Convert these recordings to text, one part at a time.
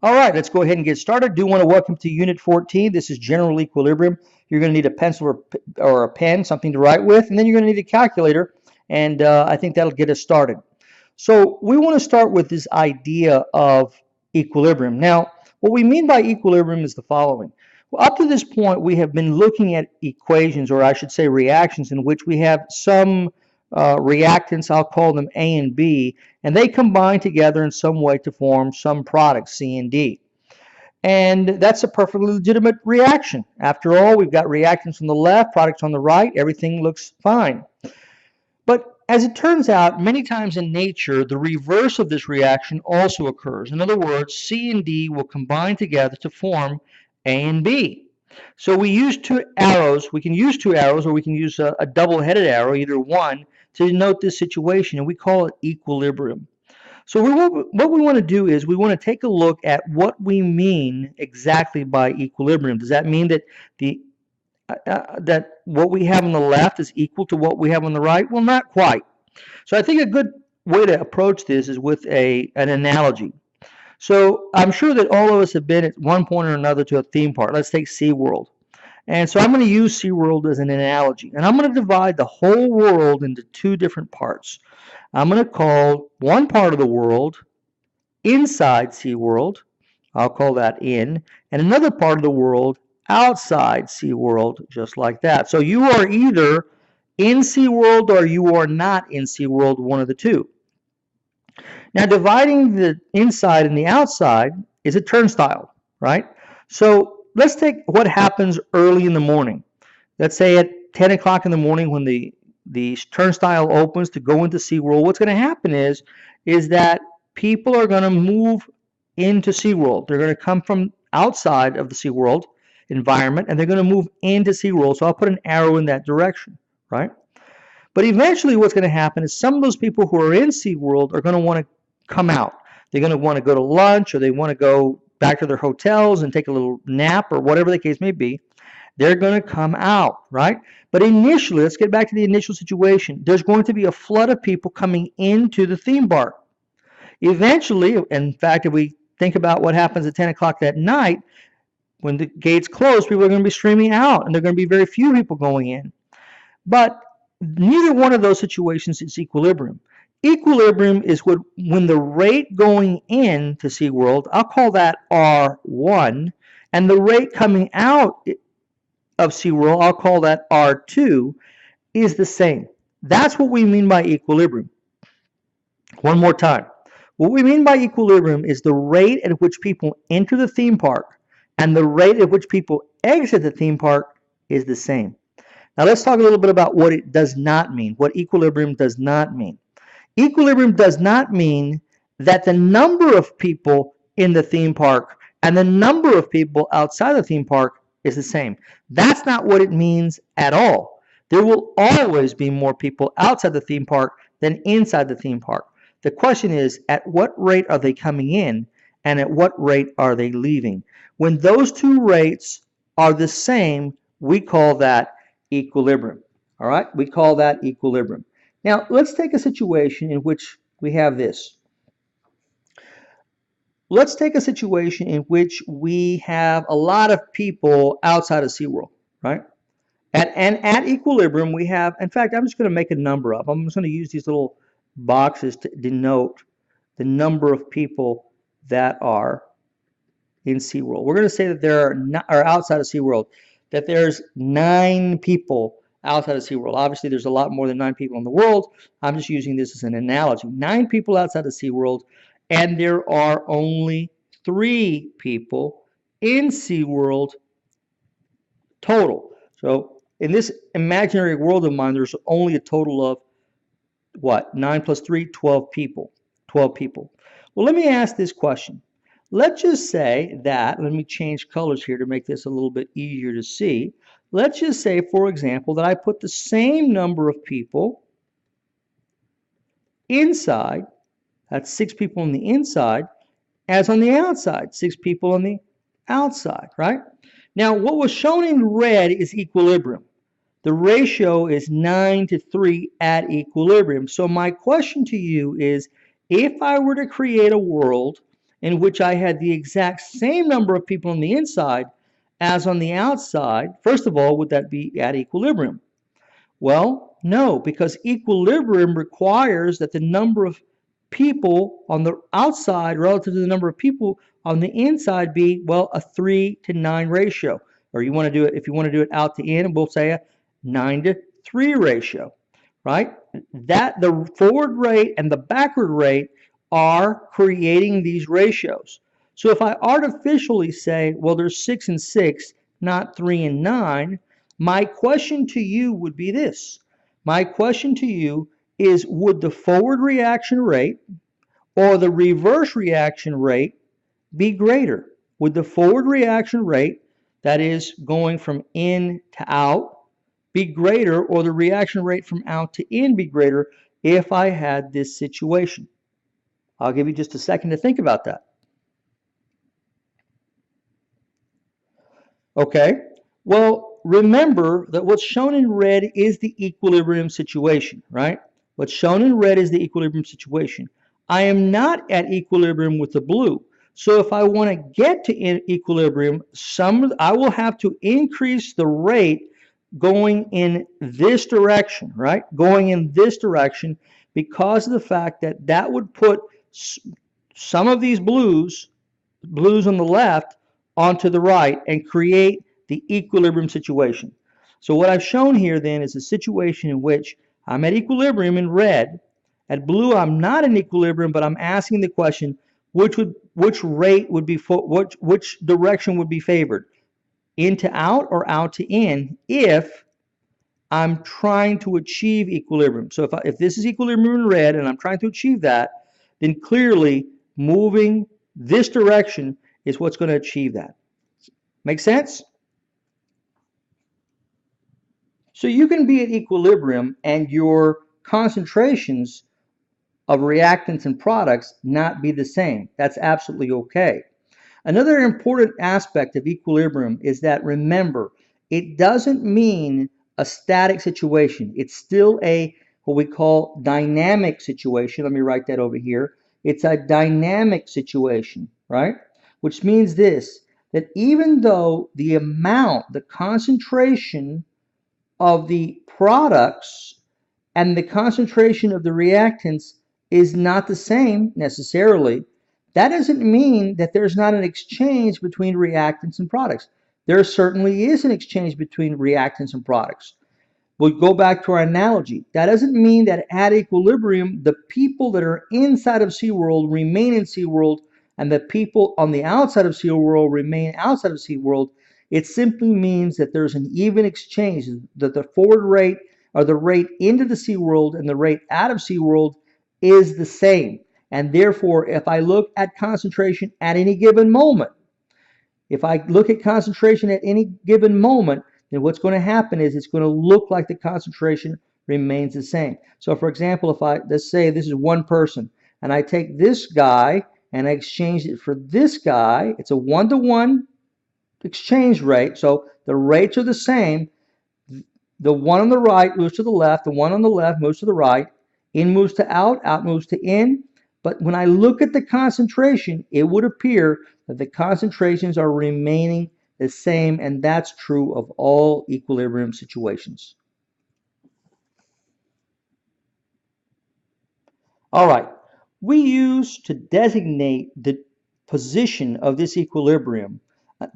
All right, let's go ahead and get started. Do want to welcome to Unit 14. This is General Equilibrium. You're going to need a pencil or a pen, something to write with, and then you're going to need a calculator, and I think that'll get us started. So we want to start with this idea of equilibrium. Now, what we mean by equilibrium is the following. Well, up to this point, we have been looking at equations, or I should say reactions, in which we have some reactants, I'll call them A and B, and they combine together in some way to form some product, C and D. And that's a perfectly legitimate reaction. After all, we've got reactants on the left, products on the right, everything looks fine. But as it turns out, many times in nature, the reverse of this reaction also occurs. In other words, C and D will combine together to form A and B. So we use two arrows. We can use two arrows, or we can use a double-headed arrow, either one, to denote this situation, and we call it equilibrium. So what we want to do is we want to take a look at what we mean exactly by equilibrium. Does that mean that that what we have on the left is equal to what we have on the right? Well, not quite. So I think a good way to approach this is with an analogy. So I'm sure that all of us have been at one point or another to a theme park. Let's take SeaWorld. And so I'm going to use SeaWorld as an analogy. And I'm going to divide the whole world into two different parts. I'm going to call one part of the world inside SeaWorld. I'll call that in. And another part of the world outside SeaWorld, just like that. So you are either in SeaWorld or you are not in SeaWorld, one of the two. Now, dividing the inside and the outside is a turnstile, right? So let's take what happens early in the morning. Let's say at 10 o'clock in the morning when the turnstile opens to go into SeaWorld. What's going to happen is that people are going to move into SeaWorld. They're going to come from outside of the SeaWorld environment, and they're going to move into SeaWorld. So I'll put an arrow in that direction, right? But eventually what's going to happen is some of those people who are in SeaWorld are going to want to come out. They're going to want to go to lunch, or they want to go back to their hotels and take a little nap, or whatever the case may be. They're going to come out, right? But initially, let's get back to the initial situation. There's going to be a flood of people coming into the theme park. Eventually, in fact, if we think about what happens at 10 o'clock that night, when the gates close, people are going to be streaming out, and there are going to be very few people going in. But neither one of those situations is equilibrium. Equilibrium is when the rate going in to SeaWorld, I'll call that R1, and the rate coming out of SeaWorld, I'll call that R2, is the same. That's what we mean by equilibrium. One more time. What we mean by equilibrium is the rate at which people enter the theme park and the rate at which people exit the theme park is the same. Now let's talk a little bit about what it does not mean, what equilibrium does not mean. Equilibrium does not mean that the number of people in the theme park and the number of people outside the theme park is the same. That's not what it means at all. There will always be more people outside the theme park than inside the theme park. The question is, at what rate are they coming in and at what rate are they leaving? When those two rates are the same, we call that equilibrium. All right, we call that equilibrium. Now, let's take a situation in which we have this. Let's take a situation in which we have a lot of people outside of SeaWorld, right? And at equilibrium, we have, in fact, I'm just going to make a number up. I'm just going to use these little boxes to denote the number of people that are in SeaWorld. We're going to say that there are outside of SeaWorld, that there's 9 people outside of SeaWorld. Obviously, there's a lot more than 9 people in the world. I'm just using this as an analogy. 9 people outside of SeaWorld, and there are only 3 people in SeaWorld total. So in this imaginary world of mine, there's only a total of, what, 9 plus 3, 12 people. 12 people. Well, let me ask this question. Let's just say that, let me change colors here to make this a little bit easier to see. Let's just say, for example, that I put the same number of people inside, that's 6 people on the inside, as on the outside, 6 people on the outside, right? Now, what was shown in red is equilibrium. The ratio is 9 to 3 at equilibrium. So my question to you is, if I were to create a world in which I had the exact same number of people on the inside as on the outside, first of all, would that be at equilibrium? Well, no, because equilibrium requires that the number of people on the outside relative to the number of people on the inside be, well, a 3-to-9 ratio. Or you want to do it, if you want to do it out to in, we'll say a 9-to-3 ratio, right? That the forward rate and the backward rate are creating these ratios. So if I artificially say, well, there's 6 and 6, not 3 and 9, my question to you would be this. My question to you is, would the forward reaction rate or the reverse reaction rate be greater? Would the forward reaction rate, that is going from in to out, be greater, or the reaction rate from out to in be greater if I had this situation? I'll give you just a second to think about that. Okay, well, remember that what's shown in red is the equilibrium situation, right? What's shown in red is the equilibrium situation. I am not at equilibrium with the blue. So if I want to get to equilibrium, I will have to increase the rate going in this direction, right? Going in this direction, because of the fact that that would put some of these blues on the left onto the right and create the equilibrium situation. So what I've shown here then is a situation in which I'm at equilibrium in red. At blue, I'm not in equilibrium, but I'm asking the question, which rate would be, which direction would be favored? In to out or out to in, if I'm trying to achieve equilibrium. So if this is equilibrium in red and I'm trying to achieve that, then clearly moving this direction is what's going to achieve that. Make sense? So you can be at equilibrium and your concentrations of reactants and products not be the same. That's absolutely okay. Another important aspect of equilibrium is that, remember, it doesn't mean a static situation. It's still a what we call dynamic situation. Let me write that over here. It's a dynamic situation, right? Which means this, that even though the amount, the concentration of the products and the concentration of the reactants is not the same necessarily, that doesn't mean that there's not an exchange between reactants and products. There certainly is an exchange between reactants and products. We'll go back to our analogy. That doesn't mean that at equilibrium, the people that are inside of SeaWorld remain in SeaWorld and the people on the outside of SeaWorld remain outside of SeaWorld. It simply means that there's an even exchange, that the forward rate or the rate into the SeaWorld and the rate out of SeaWorld is the same. And therefore, if I look at concentration at any given moment, if I look at concentration at any given moment, then what's going to happen is it's going to look like the concentration remains the same. So for example, let's say this is one person, and I take this guy and I exchange it for this guy, it's a 1-to-1 exchange rate, so the rates are the same. The one on the right moves to the left, the one on the left moves to the right, in moves to out, out moves to in. But when I look at the concentration, it would appear that the concentrations are remaining the same, and that's true of all equilibrium situations. All right, we use to designate the position of this equilibrium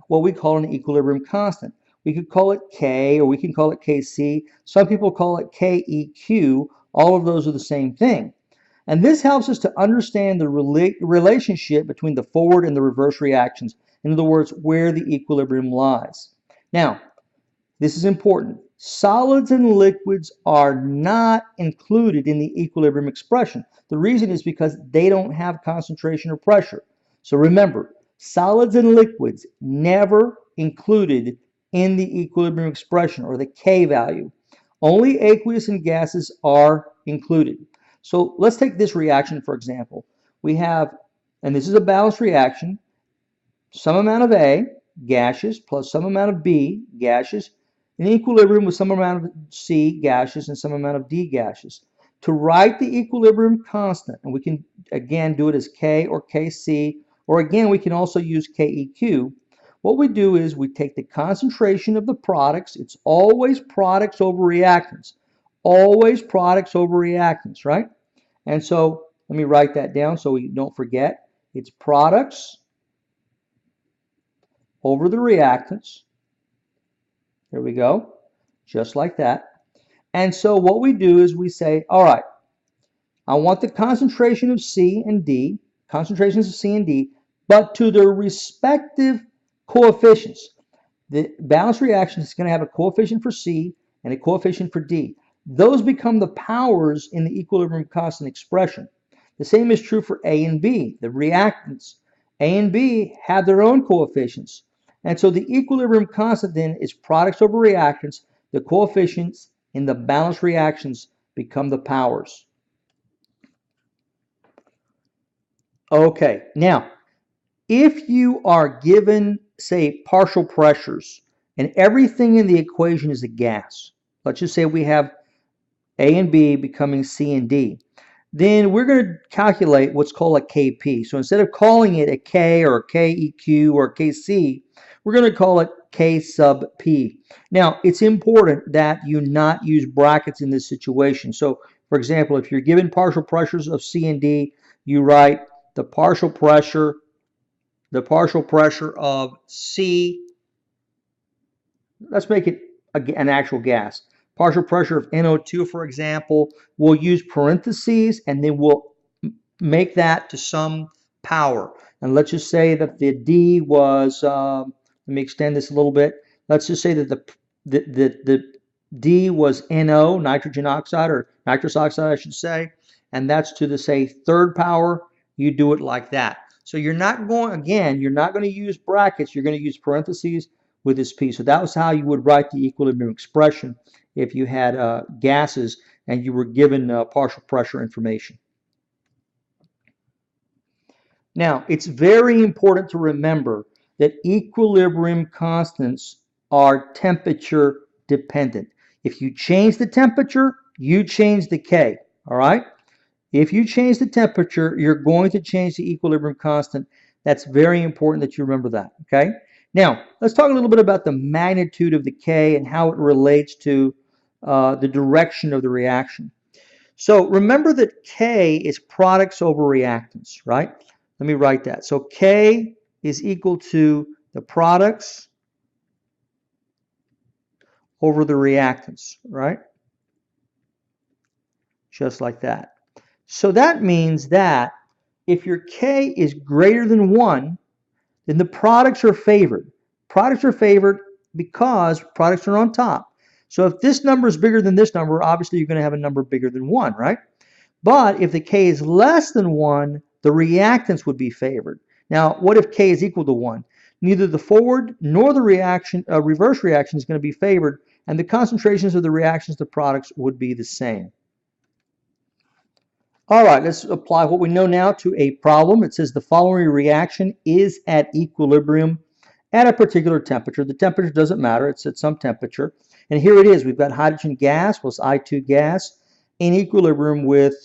what we call an equilibrium constant. We could call it K, or we can call it Kc. Some people call it Keq. All of those are the same thing. And this helps us to understand the relationship between the forward and the reverse reactions. In other words, where the equilibrium lies. Now, this is important. Solids and liquids are not included in the equilibrium expression. The reason is because they don't have concentration or pressure. So remember, solids and liquids never included in the equilibrium expression, or the K value. Only aqueous and gases are included. So let's take this reaction, for example. We have, and this is a balanced reaction, some amount of A, gaseous, plus some amount of B, gaseous, in equilibrium with some amount of C, gaseous, and some amount of D, gaseous. To write the equilibrium constant, and we can again do it as K or Kc Or again, we can also use KEQ. What we do is we take the concentration of the products. It's always products over reactants. Always products over reactants, right? And so let me write that down so we don't forget. It's products over the reactants. There we go. Just like that. And so what we do is we say, all right, I want the concentration of C and D, concentrations of C and D, but to their respective coefficients. The balanced reaction is going to have a coefficient for C and a coefficient for D. Those become the powers in the equilibrium constant expression. The same is true for A and B. The reactants, A and B, have their own coefficients. And so the equilibrium constant then is products over reactants. The coefficients in the balanced reactions become the powers. Okay, now, if you are given, say, partial pressures, and everything in the equation is a gas, let's just say we have A and B becoming C and D, then we're going to calculate what's called a Kp. So instead of calling it a K or a KEQ or a Kc, we're going to call it K sub P. Now, it's important that you not use brackets in this situation. So, for example, if you're given partial pressures of C and D, you write the partial pressure of C, let's make it an actual gas. Partial pressure of NO2, for example, we'll use parentheses and then we'll make that to some power. And let's just say that the D was, let me extend this a little bit. Let's just say that the D was NO, nitrogen oxide, or nitrous oxide, I should say, and that's to the, say, third power. You do it like that. So you're not going, again, you're not going to use brackets. You're going to use parentheses with this P. So that was how you would write the equilibrium expression if you had gases and you were given partial pressure information. Now, it's very important to remember that equilibrium constants are temperature dependent. If you change the temperature, you change the K, all right? If you change the temperature, you're going to change the equilibrium constant. That's very important that you remember that, okay? Now, let's talk a little bit about the magnitude of the K and how it relates to the direction of the reaction. So remember that K is products over reactants, right? Let me write that. So K is equal to the products over the reactants, right? Just like that. So that means that if your K is greater than 1, then the products are favored. Products are favored because products are on top. So if this number is bigger than this number, obviously you're going to have a number bigger than 1, right? But if the K is less than 1, the reactants would be favored. Now, what if K is equal to 1? Neither the forward nor the reverse reaction is going to be favored, and the concentrations of the reactions to products would be the same. All right, let's apply what we know now to a problem. It says the following reaction is at equilibrium at a particular temperature. The temperature doesn't matter. It's at some temperature. And here it is. We've got hydrogen gas plus I2 gas in equilibrium with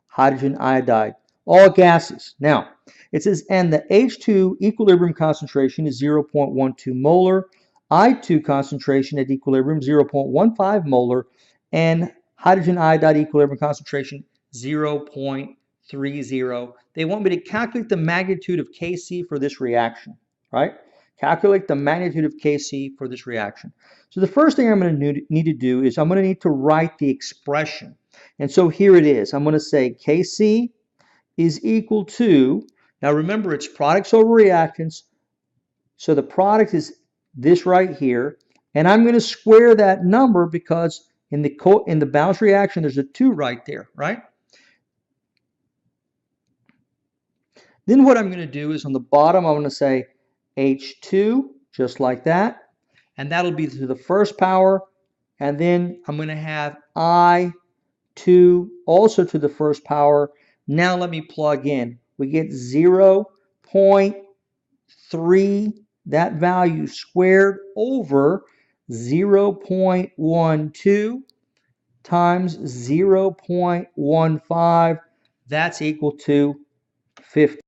hydrogen iodide. All gases. Now, it says, and the H2 equilibrium concentration is 0.12 molar, I2 concentration at equilibrium 0.15 molar, and hydrogen iodide equilibrium concentration 0.30. They want me to calculate the magnitude of Kc for this reaction, right? Calculate the magnitude of Kc for this reaction. So the first thing I'm going to need to do is I'm going to need to write the expression. And so here it is. I'm going to say Kc is equal to, now remember it's products over reactants, so the product is this right here, and I'm going to square that number because in the balanced reaction there's a 2 right there, right? Then what I'm going to do is on the bottom I'm going to say H2, just like that, and that'll be to the first power, and then I'm going to have I2 also to the first power. Now let me plug in. We get 0.3, that value squared over 0.12 times 0.15. That's equal to 50.